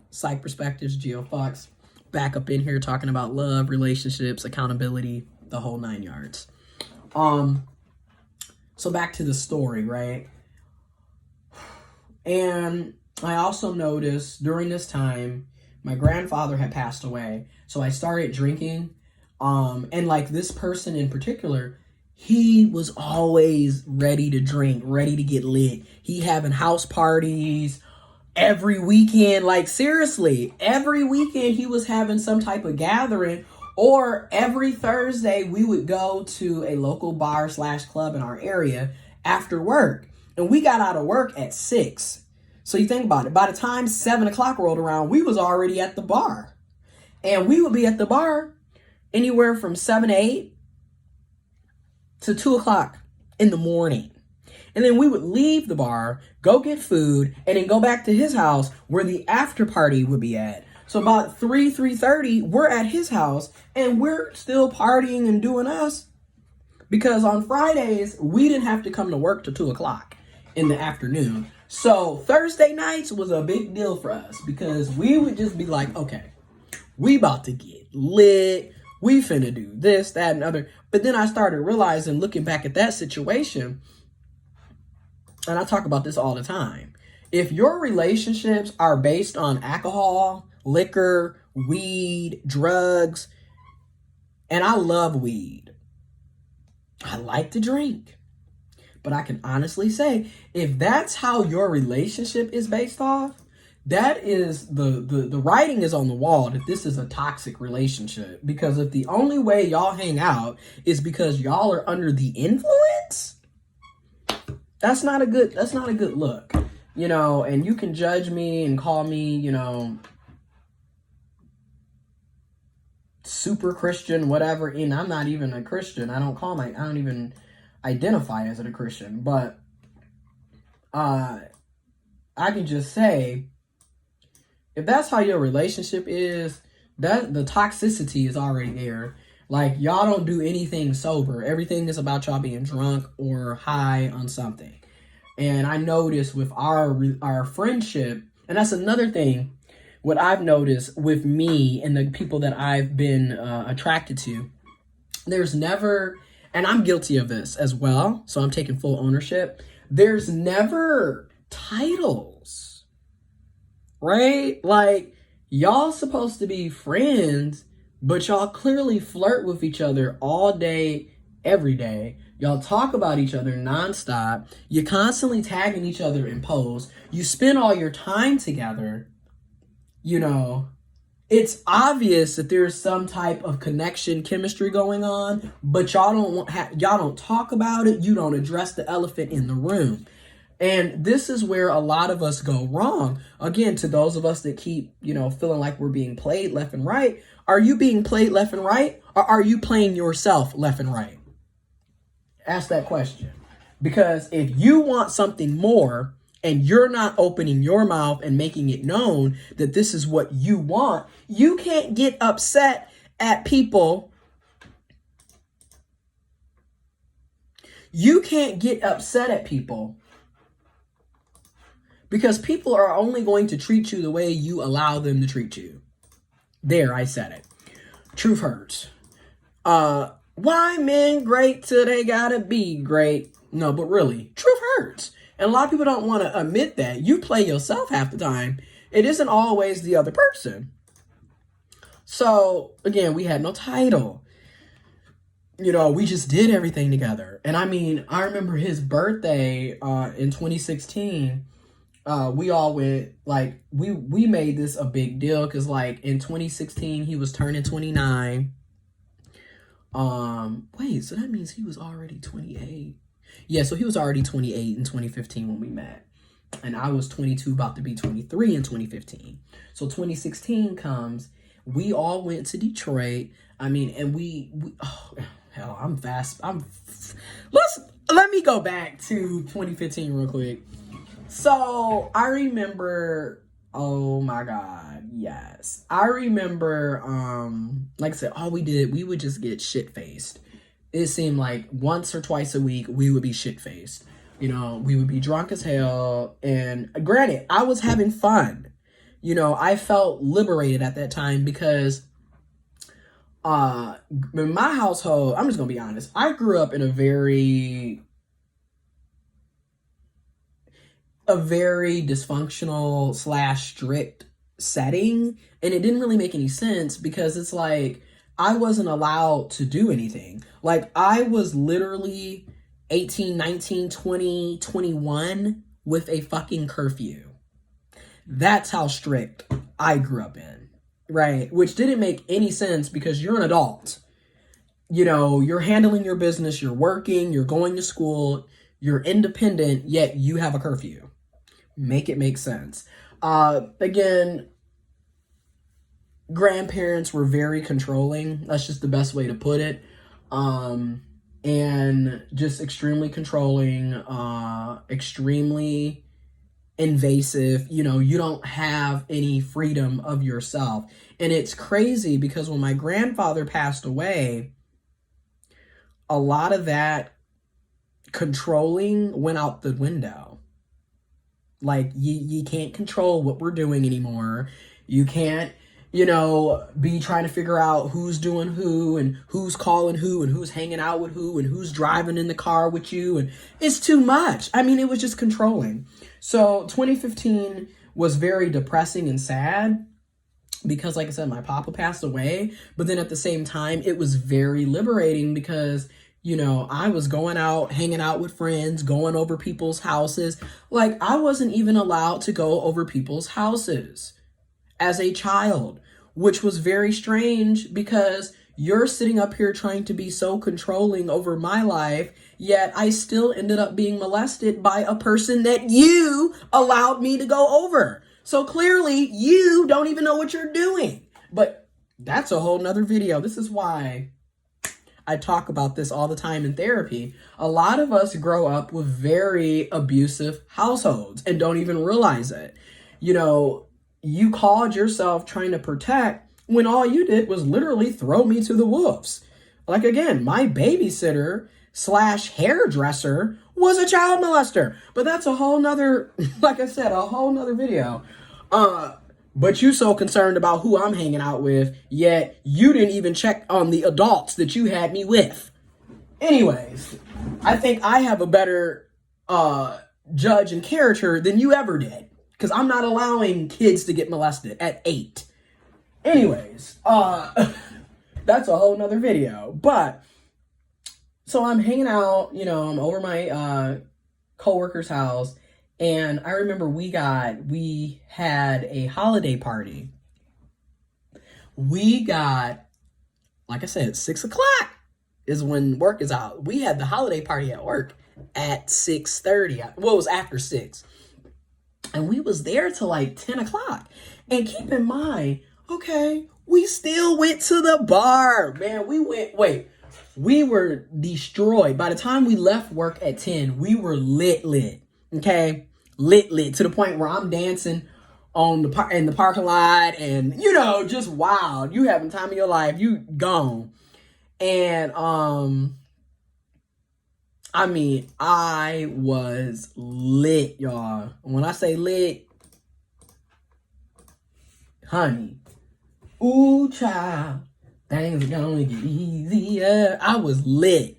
Psych Perspectives, giofvcks, back up in here talking about love, relationships, accountability, the whole 9 yards. So back to the story, right? And I also noticed during this time, my grandfather had passed away. So I started drinking. And like this person in particular, he was always ready to drink, ready to get lit. He having house parties every weekend. Like seriously, every weekend he was having some type of gathering. Or every Thursday we would go to a local bar / club in our area after work. And we got out of work at 6. So you think about it. By the time 7 o'clock rolled around, we was already at the bar. And we would be at the bar anywhere from 7 to 8 to 2 o'clock in the morning. And then we would leave the bar, go get food, and then go back to his house where the after party would be at. So about 3:30, we're at his house, and we're still partying and doing us. Because on Fridays, we didn't have to come to work till 2 o'clock in the afternoon. So Thursday nights was a big deal for us because we would just be like, okay, we about to get lit. We finna do this, that, and other. But then I started realizing, looking back at that situation, and I talk about this all the time. If your relationships are based on alcohol, liquor, weed, drugs, and I love weed. I like to drink. But I can honestly say, if that's how your relationship is based off, that is the writing is on the wall that this is a toxic relationship. Because if the only way y'all hang out is because y'all are under the influence, that's not a good look. You know, and you can judge me and call me, you know, super Christian, whatever. And I'm not even a Christian. I don't even identify as a Christian. But I can just say, if that's how your relationship is, that the toxicity is already there. Like, y'all don't do anything sober. Everything is about y'all being drunk or high on something. And I noticed with our friendship, and that's another thing, what I've noticed with me and the people that I've been attracted to, there's never, and I'm guilty of this as well, so I'm taking full ownership, there's never titles, right? Like, y'all supposed to be friends, but y'all clearly flirt with each other all day, every day. Y'all talk about each other nonstop. You're constantly tagging each other in posts. You spend all your time together. You know, it's obvious that there's some type of connection, chemistry going on, but y'all don't talk about it. You don't address the elephant in the room. And this is where a lot of us go wrong. Again, to those of us that keep, you know, feeling like we're being played left and right, are you being played left and right, or are you playing yourself left and right? Ask that question. Because if you want something more and you're not opening your mouth and making it known that this is what you want, you can't get upset at people. You can't get upset at people because people are only going to treat you the way you allow them to treat you. There, I said it. Truth hurts. Why men great till they gotta be great? No, but really, truth hurts. And a lot of people don't want to admit that. You play yourself half the time. It isn't always the other person. So, again, we had no title. You know, we just did everything together. And I mean, I remember his birthday in 2016. We all went, like, we made this a big deal because, like, in 2016, he was turning 29. Wait, so that means he was already 28. Yeah, so he was already 28 in 2015 when we met. And I was 22, about to be 23 in 2015. So 2016 comes, we all went to Detroit. I mean, and we oh, hell, I'm fast. Let me go back to 2015 real quick. So I remember, oh my God, yes. I remember, like I said, all we did, we would just get shit-faced. It seemed like once or twice a week, we would be shit-faced. You know, we would be drunk as hell. And granted, I was having fun. You know, I felt liberated at that time because in my household, I'm just gonna be honest, I grew up in a very dysfunctional slash strict setting, and it didn't really make any sense because it's like I wasn't allowed to do anything. Like I was literally 18, 19, 20, 21 with a fucking curfew. That's how strict I grew up in, right? Which didn't make any sense because you're an adult. You know, you're handling your business, you're working, you're going to school, you're independent, yet you have a curfew. Make it make sense. Again, grandparents were very controlling. That's just the best way to put it. And just extremely controlling, extremely invasive. You know, you don't have any freedom of yourself. And it's crazy because when my grandfather passed away, a lot of that controlling went out the window. Like, you can't control what we're doing anymore. You can't, you know, be trying to figure out who's doing who and who's calling who and who's hanging out with who and who's driving in the car with you. And it's too much. I mean, it was just controlling. So 2015 was very depressing and sad because, like I said, my papa passed away. But then at the same time, it was very liberating because, you know, I was going out, hanging out with friends, going over people's houses. Like, I wasn't even allowed to go over people's houses as a child, which was very strange because you're sitting up here trying to be so controlling over my life, yet I still ended up being molested by a person that you allowed me to go over. So clearly, you don't even know what you're doing. But that's a whole nother video. This is why I talk about this all the time in therapy. A lot of us grow up with very abusive households and don't even realize it. You know, you called yourself trying to protect when all you did was literally throw me to the wolves. Like, again, my babysitter slash hairdresser was a child molester. But that's a whole nother, like I said, a whole nother video. But you so concerned about who I'm hanging out with, yet you didn't even check on the adults that you had me with. Anyways, I think I have a better judge and character than you ever did. Because I'm not allowing kids to get molested at 8. Anyways, that's a whole nother video. But, so I'm hanging out, you know, I'm over my coworker's house. And I remember we had a holiday party. We got, like I said, 6 o'clock is when work is out. We had the holiday party at work at 6:30. Well, it was after 6. And we was there till like 10 o'clock. And keep in mind, okay, we still went to the bar. Man, we were destroyed. By the time we left work at 10, we were lit. Okay? Lit to the point where I'm dancing on in the parking lot and, you know, just wild. You having time of your life. You gone. And, I mean, I was lit, y'all. When I say lit, honey, ooh, child, things are gonna get easier. I was lit.